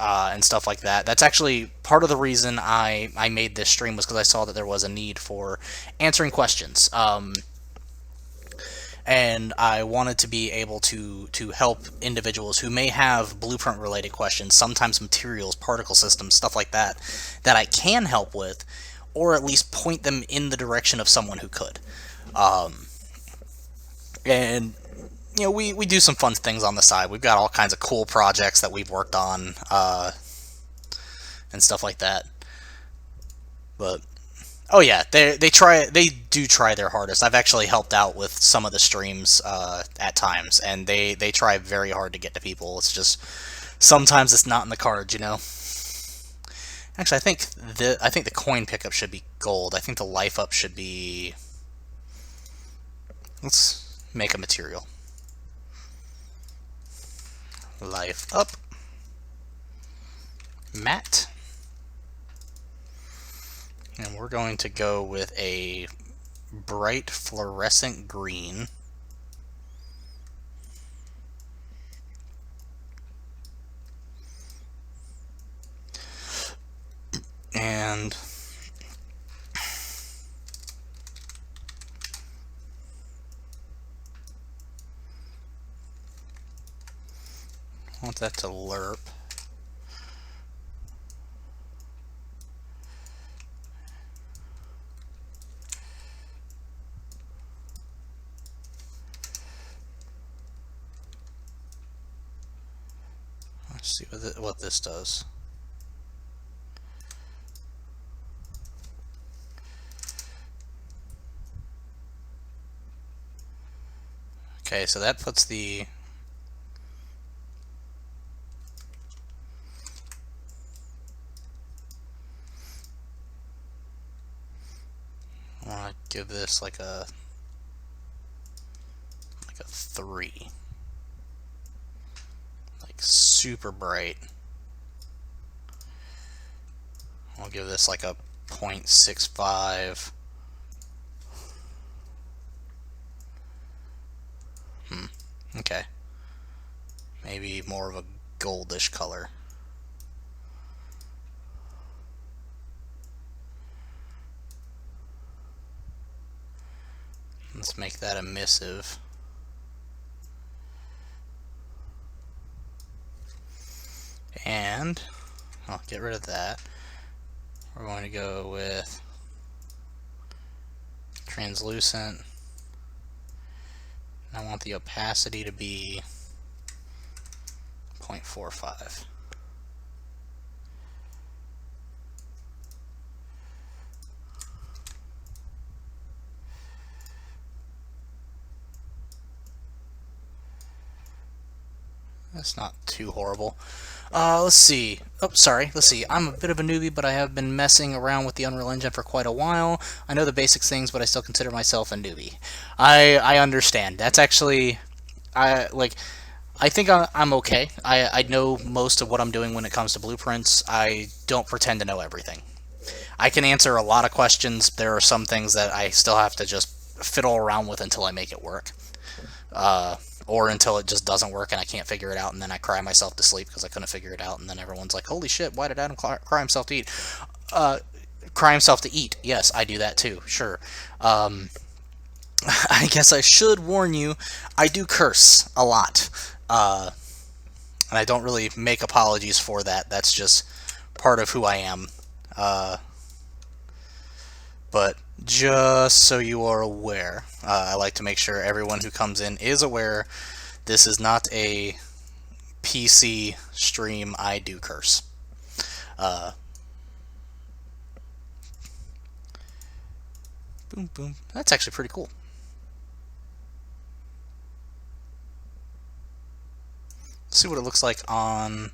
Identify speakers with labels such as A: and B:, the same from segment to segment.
A: and stuff like that. That's actually part of the reason I made this stream, was because I saw that there was a need for answering questions. And I wanted to be able to help individuals who may have blueprint related questions, sometimes materials, particle systems, stuff like that, that I can help with, or at least point them in the direction of someone who could. And we do some fun things on the side. We've got all kinds of cool projects that we've worked on, and stuff like that. But oh yeah, they do try their hardest. I've actually helped out with some of the streams at times, and they try very hard to get to people. It's just sometimes it's not in the cards. Actually, I think the coin pickup should be gold. I think the life up should be. Let's make a material. Life up. Matte. And we're going to go with a bright fluorescent green. And I want that to lerp. Let's see what this does. Okay, so that puts the I want to give this like a 3. Like super bright. I'll give this like a 0.65. Okay. Maybe more of a goldish color. Let's make that emissive. And I'll get rid of that. We're going to go with translucent. I want the opacity to be 0.45. That's not too horrible. Let's see. Oh, sorry. Let's see. I'm a bit of a newbie, but I have been messing around with the Unreal Engine for quite a while. I know the basic things, but I still consider myself a newbie. I understand. That's actually, I think I'm okay. I know most of what I'm doing when it comes to blueprints. I don't pretend to know everything. I can answer a lot of questions. There are some things that I still have to just fiddle around with until I make it work. Or until it just doesn't work and I can't figure it out, and then I cry myself to sleep because I couldn't figure it out, and then everyone's like, holy shit, why did Adam cry himself to eat? Cry himself to eat. Yes, I do that too, sure. I guess I should warn you, I do curse a lot. And I don't really make apologies for that. That's just part of who I am. But just so you are aware, I like to make sure everyone who comes in is aware this is not a PC stream. I do curse. Boom, boom. That's actually pretty cool. Let's see what it looks like on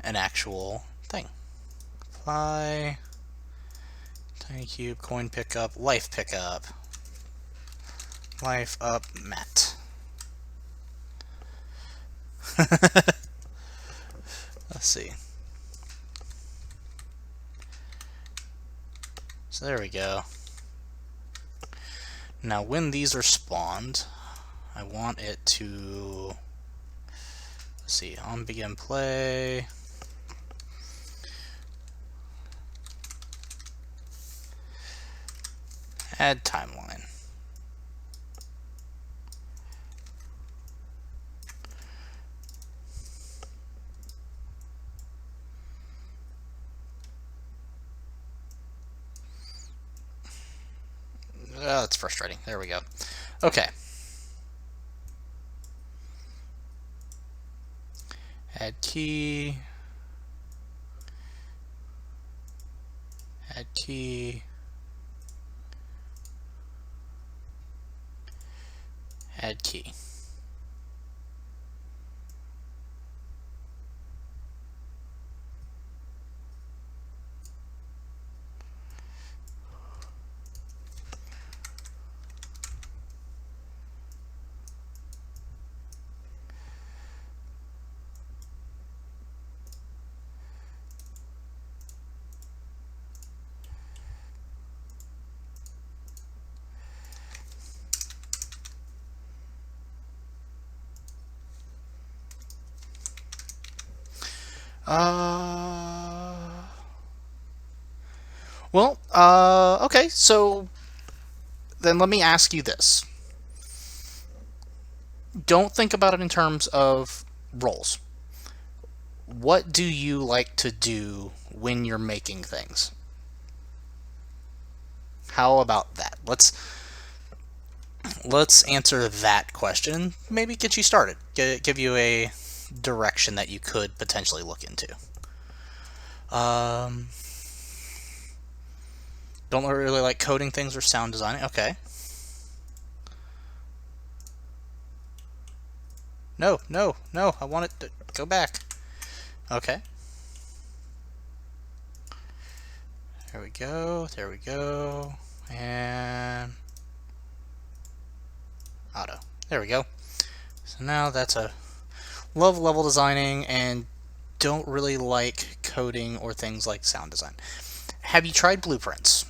A: an actual thing. Apply. Tiny cube, coin pickup, life pickup. Life up, matte. Let's see. So there we go. Now when these are spawned, I want it to, let's see, on begin play, Add timeline. Oh, that's frustrating. There we go. Okay. Add key. Add key. Add key. Okay, so then let me ask you this. Don't think about it in terms of roles. What do you like to do when you're making things? How about that? Let's answer that question. Maybe get you started. Give you a direction that you could potentially look into. Don't really like coding things or sound designing. Okay. No, no, no. I want it to go back. Okay. There we go. There we go. And auto. There we go. So now that's a love level designing and don't really like coding or things like sound design. Have you tried blueprints?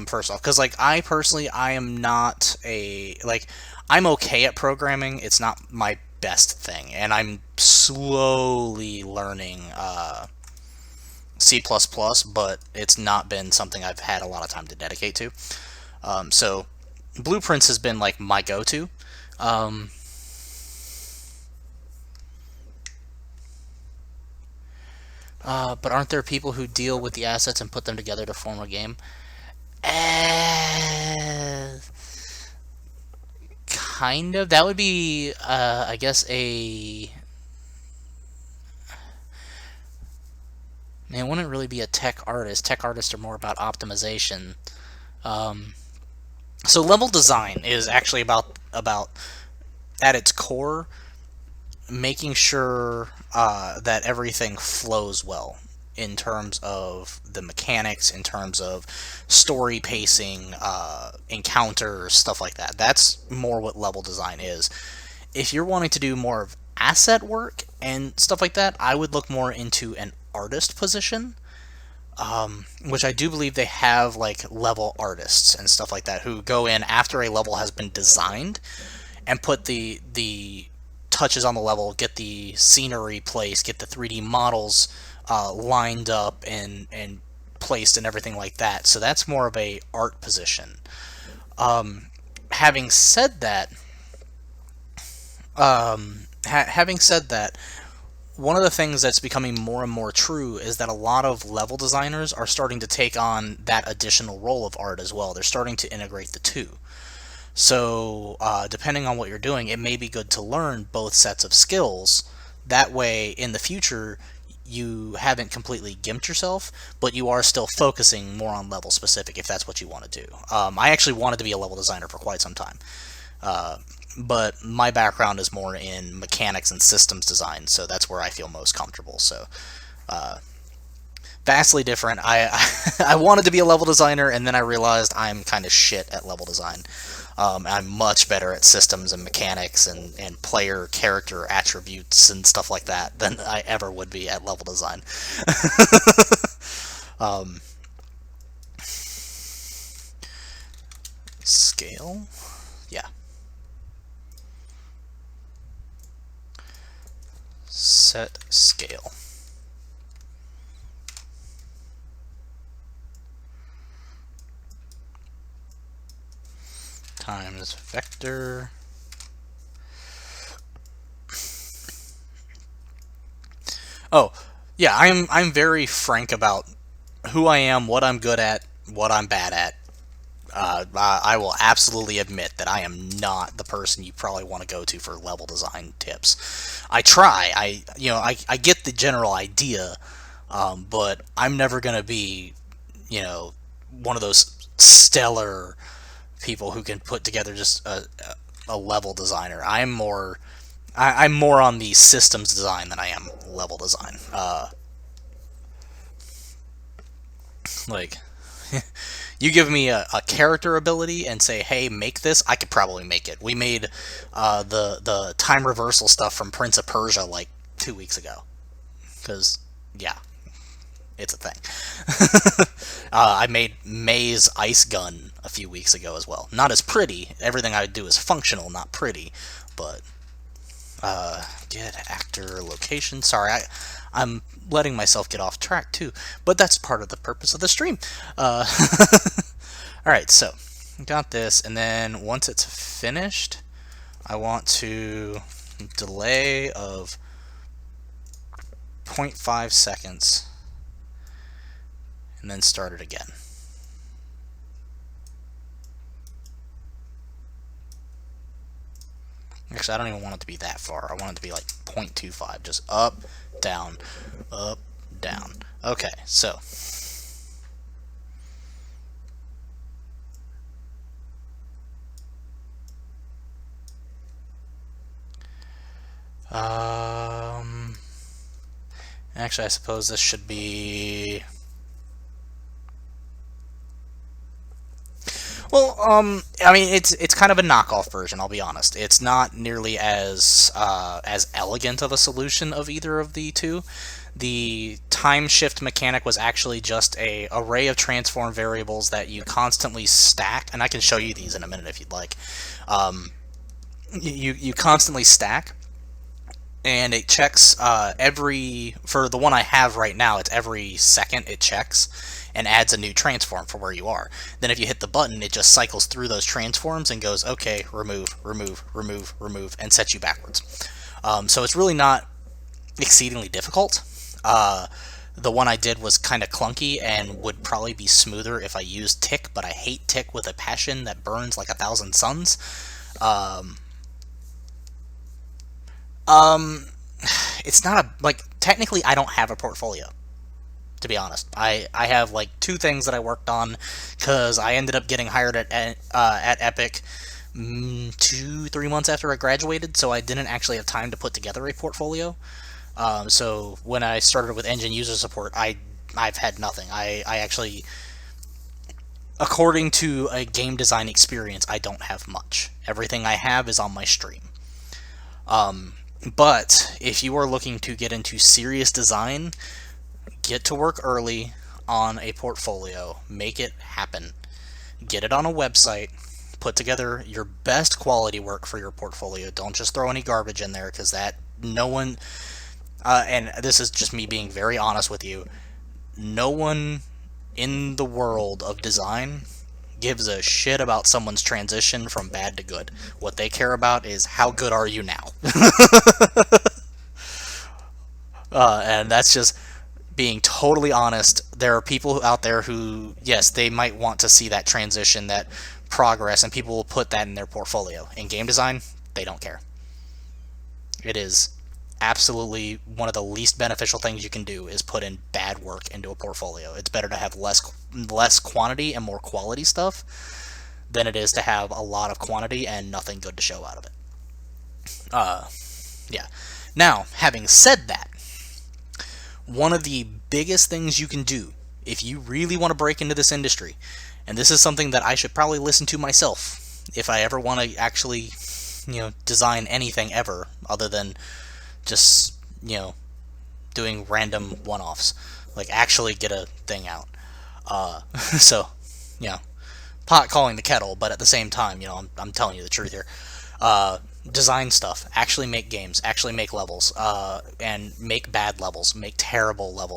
A: First off, because like I personally, I am not I'm okay at programming. It's not my best thing, and I'm slowly learning C++, but it's not been something I've had a lot of time to dedicate to. So blueprints has been like my go-to. But aren't there people who deal with the assets and put them together to form a game? Kind of. That would be, I guess, a... Man, it wouldn't really be a tech artist. Tech artists are more about optimization. So level design is actually about at its core, making sure that everything flows well in terms of the mechanics, in terms of story pacing, encounters, stuff like that. That's more what level design is. If you're wanting to do more of asset work and stuff like that, I would look more into an artist position, which I do believe they have like level artists and stuff like that who go in after a level has been designed and put the touches on the level, get the scenery placed, get the 3D models lined up and placed and everything like that. So that's more of a art position. Having said that, having said that, one of the things that's becoming more and more true is that a lot of level designers are starting to take on that additional role of art as well. They're starting to integrate the two. So, depending on what you're doing, it may be good to learn both sets of skills. That way, in the future, you haven't completely gimped yourself, but you are still focusing more on level specific if that's what you want to do. I actually wanted to be a level designer for quite some time. But my background is more in mechanics and systems design, so that's where I feel most comfortable. So, vastly different. I wanted to be a level designer, and then I realized I'm kind of shit at level design. I'm much better at systems and mechanics and player character attributes and stuff like that than I ever would be at level design. Scale? Yeah. Set scale. times vector. Oh, yeah, I'm very frank about who I am, what I'm good at, what I'm bad at. I will absolutely admit that I am not the person you probably want to go to for level design tips. I try. I get the general idea, but I'm never gonna be, one of those stellar people who can put together just a level designer. I'm more on the systems design than I am level design. Like, you give me a character ability and say, hey, make this, I could probably make it. We made the time reversal stuff from Prince of Persia like 2 weeks ago. Because, yeah, it's a thing. I made May's ice gun a few weeks ago as well. Not as pretty. Everything I do is functional, not pretty. But, get actor location. Sorry, I'm letting myself get off track too, but that's part of the purpose of the stream. Alright, so got this, and then once it's finished, I want to delay of 0.5 seconds and then start it again. Actually, I don't even want it to be that far. I want it to be like 0.25, just up, down, up, down. Okay, so actually, I suppose this should be. Well, I mean, it's kind of a knockoff version. I'll be honest. It's not nearly as elegant of a solution of either of the two. The time shift mechanic was actually just a array of transform variables that you constantly stack, and I can show you these in a minute if you'd like. You constantly stack, and it checks for the one I have right now, it's every second it checks and adds a new transform for where you are. Then if you hit the button, it just cycles through those transforms and goes, okay, remove, remove, remove, remove, and sets you backwards. So it's really not exceedingly difficult. The one I did was kind of clunky and would probably be smoother if I used Tick, but I hate Tick with a passion that burns like 1,000 suns. It's not technically I don't have a portfolio, to be honest. I have like 2 things that I worked on because I ended up getting hired at Epic 2-3 months after I graduated, so I didn't actually have time to put together a portfolio. So when I started with engine user support, I've had nothing. I actually, according to a game design experience, I don't have much. Everything I have is on my stream. But if you are looking to get into serious design, get to work early on a portfolio, make it happen. Get it on a website, put together your best quality work for your portfolio. Don't just throw any garbage in there, because no one, and this is just me being very honest with you, no one in the world of design gives a shit about someone's transition from bad to good. What they care about is how good are you now. And that's just being totally honest. There are people out there who, yes, they might want to see that transition, that progress, and people will put that in their portfolio. In game design, they don't care. It is absolutely one of the least beneficial things you can do is put in bad work into a portfolio. It's better to have less quantity and more quality stuff than it is to have a lot of quantity and nothing good to show out of it. Yeah. Now, having said that, one of the biggest things you can do if you really want to break into this industry, and this is something that I should probably listen to myself if I ever want to actually, design anything ever other than just, doing random one-offs, like actually get a thing out. So, pot calling the kettle, but at the same time, I'm telling you the truth here. Design stuff, actually make games, actually make levels, and make bad levels, make terrible levels,